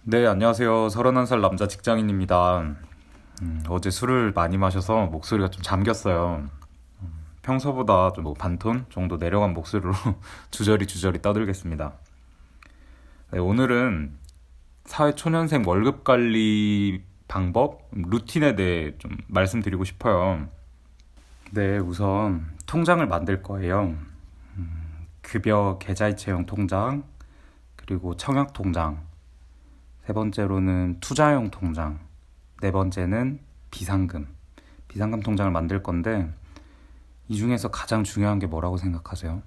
네, 안녕하세요. 31살 남자 직장인입니다. 어제 술을 많이 마셔서 목소리가 좀 잠겼어요. 평소보다 좀 반톤 정도 내려간 목소리로 주저리 떠들겠습니다. 네, 오늘은 사회초년생 월급 관리 방법, 루틴에 대해 좀 말씀드리고 싶어요. 네, 우선 통장을 만들 거예요. 급여 계좌이체형 통장, 그리고 청약 통장, 세 번째로는 투자용 통장, 네 번째는 비상금. 비상금 통장을 만들 건데 이 중에서 가장 중요한 게 뭐라고 생각하세요?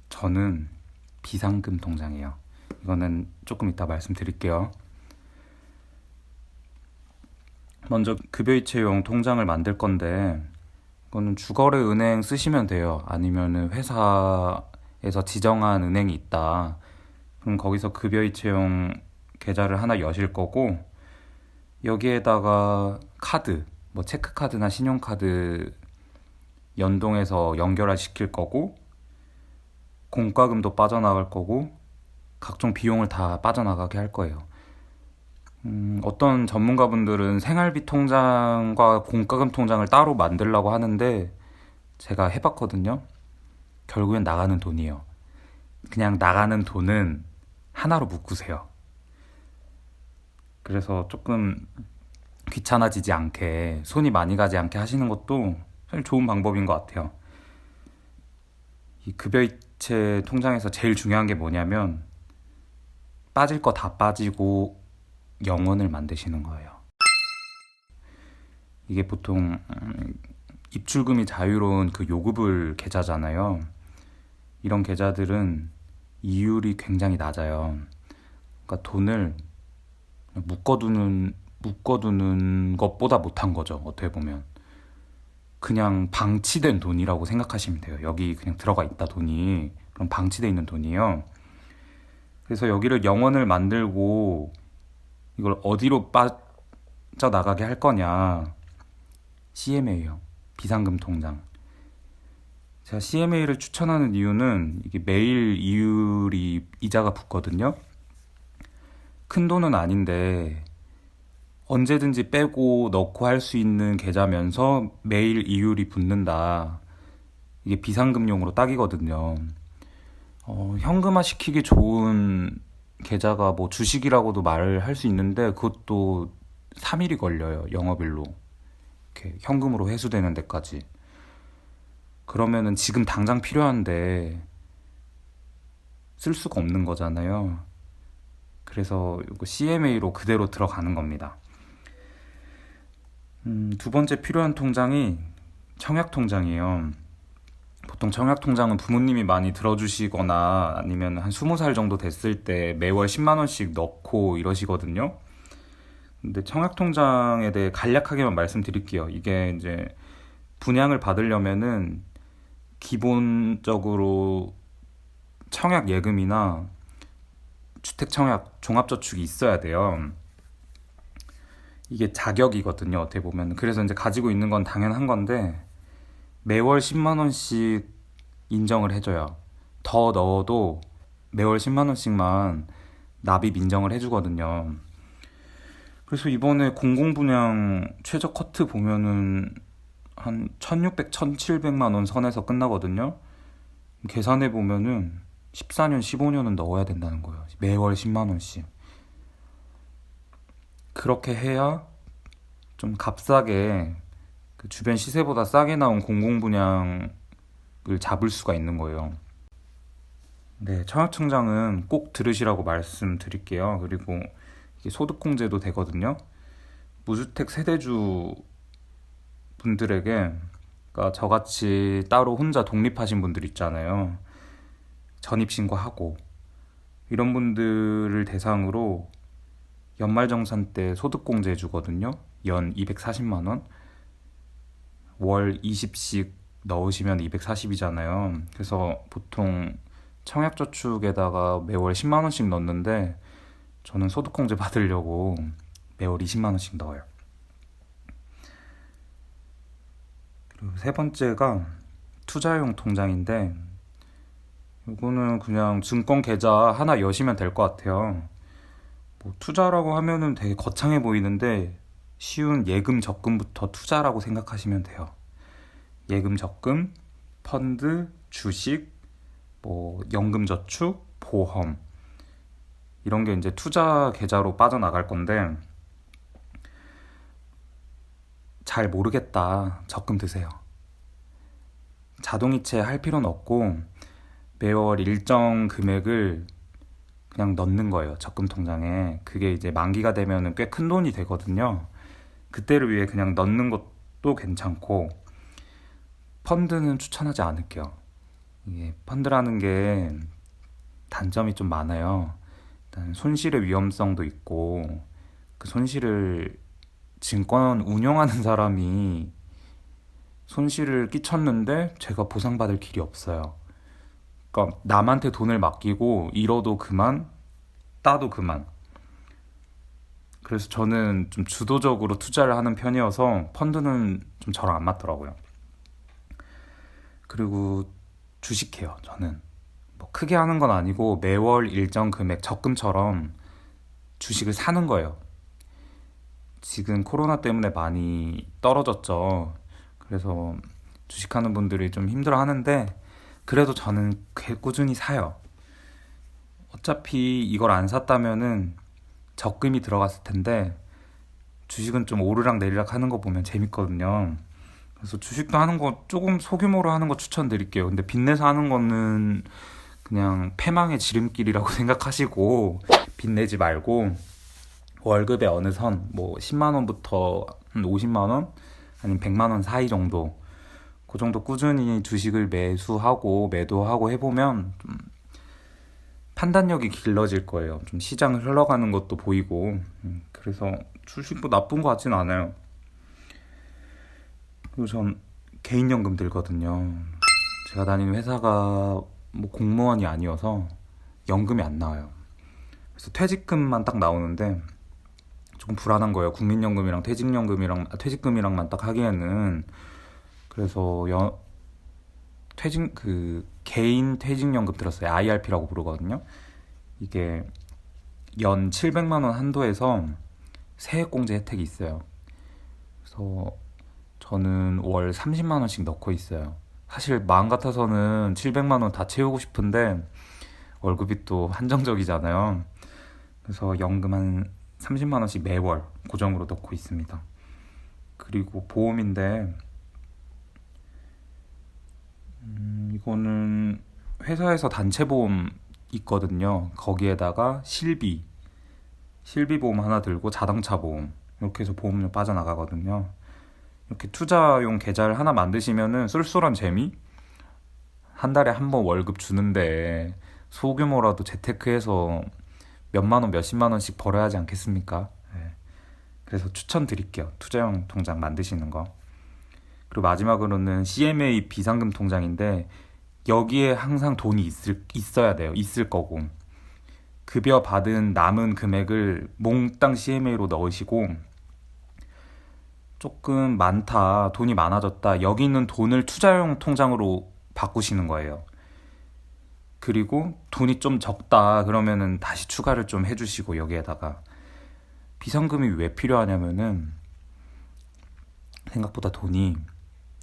저는 비상금 통장이에요. 이거는 조금 이따 말씀드릴게요. 먼저 급여이체용 통장을 만들 건데 이거는 주거래 은행 쓰시면 돼요. 아니면은 회사에서 지정한 은행이 있다. 그럼 거기서 급여이체용 계좌를 하나 여실 거고 여기에다가 카드, 뭐 체크카드나 신용카드 연동해서 연결을 시킬 거고 공과금도 빠져나갈 거고 각종 비용을 다 빠져나가게 할 거예요. 어떤 전문가분들은 생활비 통장과 공과금 통장을 따로 만들라고 하는데 제가 해봤거든요. 결국엔 나가는 돈이에요. 그냥 나가는 돈은 하나로 묶으세요. 그래서 조금 귀찮아지지 않게 손이 많이 가지 않게 하시는 것도 사실 좋은 방법인 것 같아요. 이 급여이체 통장에서 제일 중요한 게 뭐냐면 빠질 거 다 빠지고 영원을 만드시는 거예요. 이게 보통 입출금이 자유로운 그 요금을 계좌잖아요. 이런 계좌들은 이율이 굉장히 낮아요. 그러니까 돈을 묶어두는 것보다 못한 거죠. 어떻게 보면 그냥 방치된 돈이라고 생각하시면 돼요. 여기 그냥 들어가 있다 돈이 그럼 방치돼 있는 돈이에요. 그래서 여기를 영원을 만들고 이걸 어디로 빠져나가게 할 거냐? CMA예요. 비상금 통장. 제가 CMA를 추천하는 이유는 이게 매일 이율이 이자가 붙거든요. 큰 돈은 아닌데 언제든지 빼고 넣고 할 수 있는 계좌면서 매일 이율이 붙는다. 이게 비상금용으로 딱이거든요. 현금화 시키기 좋은 계좌가 뭐 주식이라고도 말을 할 수 있는데 그것도 3일이 걸려요. 영업일로. 이렇게 현금으로 회수되는 데까지. 그러면은 지금 당장 필요한데 쓸 수가 없는 거잖아요. 그래서 이거 CMA로 그대로 들어가는 겁니다. 두 번째 필요한 통장이 청약 통장이에요. 보통 청약 통장은 부모님이 많이 들어주시거나 아니면 한 20살 정도 됐을 때 매월 10만 원씩 넣고 이러시거든요. 근데 청약 통장에 대해 간략하게만 말씀드릴게요. 이게 이제 분양을 받으려면은 기본적으로 청약 예금이나 주택 청약 종합저축이 있어야 돼요. 이게 자격이거든요. 어떻게 보면. 그래서 이제 가지고 있는 건 당연한 건데 매월 10만 원씩 인정을 해줘요. 더 넣어도 매월 10만 원씩만 납입 인정을 해주거든요. 그래서 이번에 공공분양 최저 커트 보면은 한 1600, 1700만 원 선에서 끝나거든요. 계산해 보면은 14년, 15년은 넣어야 된다는 거예요. 매월 10만 원씩. 그렇게 해야 좀 값싸게 그 주변 시세보다 싸게 나온 공공분양을 잡을 수가 있는 거예요. 네, 청약청장은 꼭 들으시라고 말씀드릴게요. 그리고 이게 소득공제도 되거든요. 무주택 세대주 분들에게, 그러니까 저같이 따로 혼자 독립하신 분들 있잖아요. 전입신고하고 이런 분들을 대상으로 연말정산 때 소득공제 주거든요. 연 240만 원. 월 20씩 넣으시면 240이잖아요. 그래서 보통 청약저축에다가 매월 10만 원씩 넣는데 저는 소득공제 받으려고 매월 20만 원씩 넣어요. 그리고 세 번째가 투자용 통장인데 이거는 그냥 증권 계좌 하나 여시면 될 것 같아요. 뭐 투자라고 하면은 되게 거창해 보이는데 쉬운 예금 적금부터 투자라고 생각하시면 돼요. 예금 적금, 펀드, 주식, 뭐 연금 저축, 보험 이런 게 이제 투자 계좌로 빠져나갈 건데 잘 모르겠다. 적금 드세요. 자동이체 할 필요는 없고 매월 일정 금액을 그냥 넣는 거예요. 적금 통장에. 그게 이제 만기가 되면은 꽤 큰 돈이 되거든요. 그때를 위해 그냥 넣는 것도 괜찮고 펀드는 추천하지 않을게요. 이게 펀드라는 게 단점이 좀 많아요. 일단 손실의 위험성도 있고 그 손실을 증권 운영하는 사람이 손실을 끼쳤는데 제가 보상받을 길이 없어요. 그러니까 남한테 돈을 맡기고 잃어도 그만, 따도 그만. 그래서 저는 좀 주도적으로 투자를 하는 편이어서 펀드는 좀 저랑 안 맞더라고요. 그리고 주식해요, 저는. 뭐 크게 하는 건 아니고 매월 일정 금액 적금처럼 주식을 사는 거예요. 지금 코로나 때문에 많이 떨어졌죠. 그래서 주식하는 분들이 좀 힘들어 하는데 그래도 저는 꾸준히 사요. 어차피 이걸 안 샀다면은 적금이 들어갔을 텐데 주식은 좀 오르락 내리락 하는 거 보면 재밌거든요. 그래서 주식도 하는 거 조금 소규모로 하는 거 추천드릴게요. 근데 빚내서 하는 거는 그냥 패망의 지름길이라고 생각하시고 빚내지 말고 월급의 어느 선, 뭐 10만 원부터 한 50만 원 아니면 100만 원 사이 정도 그 정도 꾸준히 주식을 매수하고 매도하고 해보면 좀 판단력이 길러질 거예요. 좀 시장을 흘러가는 것도 보이고 그래서 주식도 나쁜 거 같진 않아요. 그리고 전 개인연금 들거든요. 제가 다니는 회사가 뭐 공무원이 아니어서 연금이 안 나와요. 그래서 퇴직금만 딱 나오는데 조금 불안한 거예요. 국민연금이랑 퇴직금이랑만 딱 하기에는. 그래서 개인 퇴직연금 들었어요. IRP라고 부르거든요. 이게 연 700만 원 한도에서 세액공제 혜택이 있어요. 그래서 저는 월 30만 원씩 넣고 있어요. 사실 마음 같아서는 700만 원 다 채우고 싶은데 월급이 또 한정적이잖아요. 그래서 연금 한 30만 원씩 매월 고정으로 넣고 있습니다. 그리고 보험인데 이거는 회사에서 단체 보험 있거든요. 거기에다가 실비 보험 하나 들고 자동차 보험 이렇게 해서 보험료 빠져나가거든요. 이렇게 투자용 계좌를 하나 만드시면은 쏠쏠한 재미? 한 달에 한 번 월급 주는데 소규모라도 재테크해서 몇만 원, 몇십만 원씩 벌어야 하지 않겠습니까? 네. 그래서 추천드릴게요. 투자용 통장 만드시는 거. 그리고 마지막으로는 CMA 비상금 통장인데 여기에 항상 돈이 있어야 돼요. 있을 거고. 급여 받은 남은 금액을 몽땅 CMA로 넣으시고 조금 많다, 돈이 많아졌다, 여기 있는 돈을 투자용 통장으로 바꾸시는 거예요. 그리고 돈이 좀 적다 그러면은 다시 추가를 좀 해주시고 여기에다가 비상금이 왜 필요하냐면은 생각보다 돈이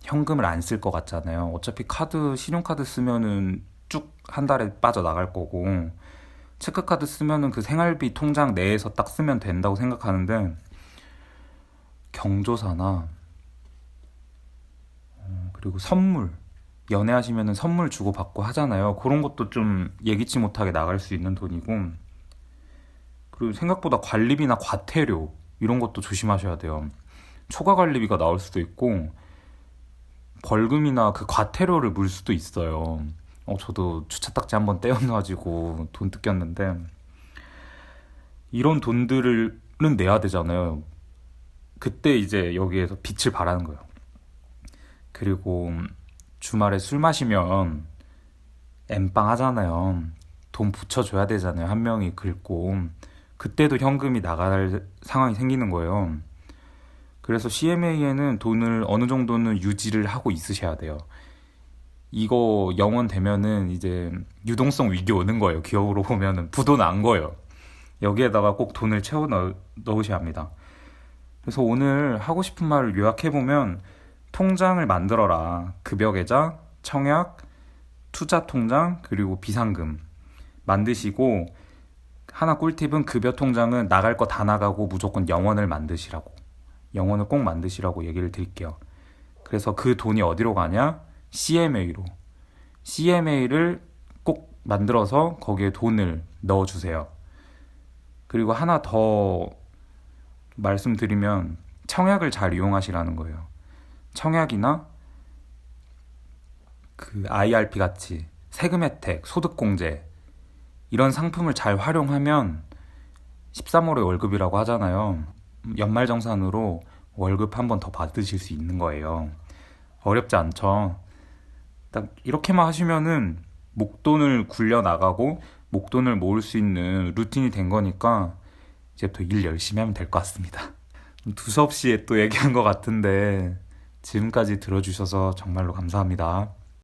현금을 안 쓸 것 같잖아요. 어차피 신용카드 쓰면은 쭉 한 달에 빠져나갈 거고 체크카드 쓰면은 그 생활비 통장 내에서 딱 쓰면 된다고 생각하는데 경조사나 그리고 선물 연애하시면은 선물 주고받고 하잖아요. 그런 것도 좀 예기치 못하게 나갈 수 있는 돈이고 그리고 생각보다 관리비나 과태료 이런 것도 조심하셔야 돼요. 초과 관리비가 나올 수도 있고 벌금이나 그 과태료를 물 수도 있어요. 저도 주차 딱지 한번 떼어놔가지고 돈 뜯겼는데 이런 돈들은 내야 되잖아요. 그때 이제 여기에서 빛을 발하는 거예요. 그리고 주말에 술 마시면 엠빵 하잖아요. 돈 붙여줘야 되잖아요. 한 명이 긁고 그때도 현금이 나갈 상황이 생기는 거예요. 그래서 CMA에는 돈을 어느 정도는 유지를 하고 있으셔야 돼요. 이거 영원 되면은 이제 유동성 위기 오는 거예요. 기업으로 보면은 부도 난 거예요. 여기에다가 꼭 돈을 채워 넣으셔야 합니다. 그래서 오늘 하고 싶은 말을 요약해보면 통장을 만들어라. 급여계좌, 청약, 투자통장, 그리고 비상금 만드시고 하나 꿀팁은 급여 통장은 나갈 거 다 나가고 무조건 영원을 만드시라고. 영원을 꼭 만드시라고 얘기를 드릴게요. 그래서 그 돈이 어디로 가냐? CMA로. CMA를 꼭 만들어서 거기에 돈을 넣어주세요. 그리고 하나 더 말씀드리면 청약을 잘 이용하시라는 거예요. 청약이나 그 IRP 같이 세금 혜택, 소득 공제 이런 상품을 잘 활용하면 13월에 월급이라고 하잖아요. 연말정산으로 월급 한 번 더 받으실 수 있는 거예요. 어렵지 않죠? 딱 이렇게만 하시면은 목돈을 굴려 나가고 목돈을 모을 수 있는 루틴이 된 거니까 이제부터 일 열심히 하면 될 것 같습니다. 두서없이 또 얘기한 것 같은데 지금까지 들어주셔서 정말로 감사합니다.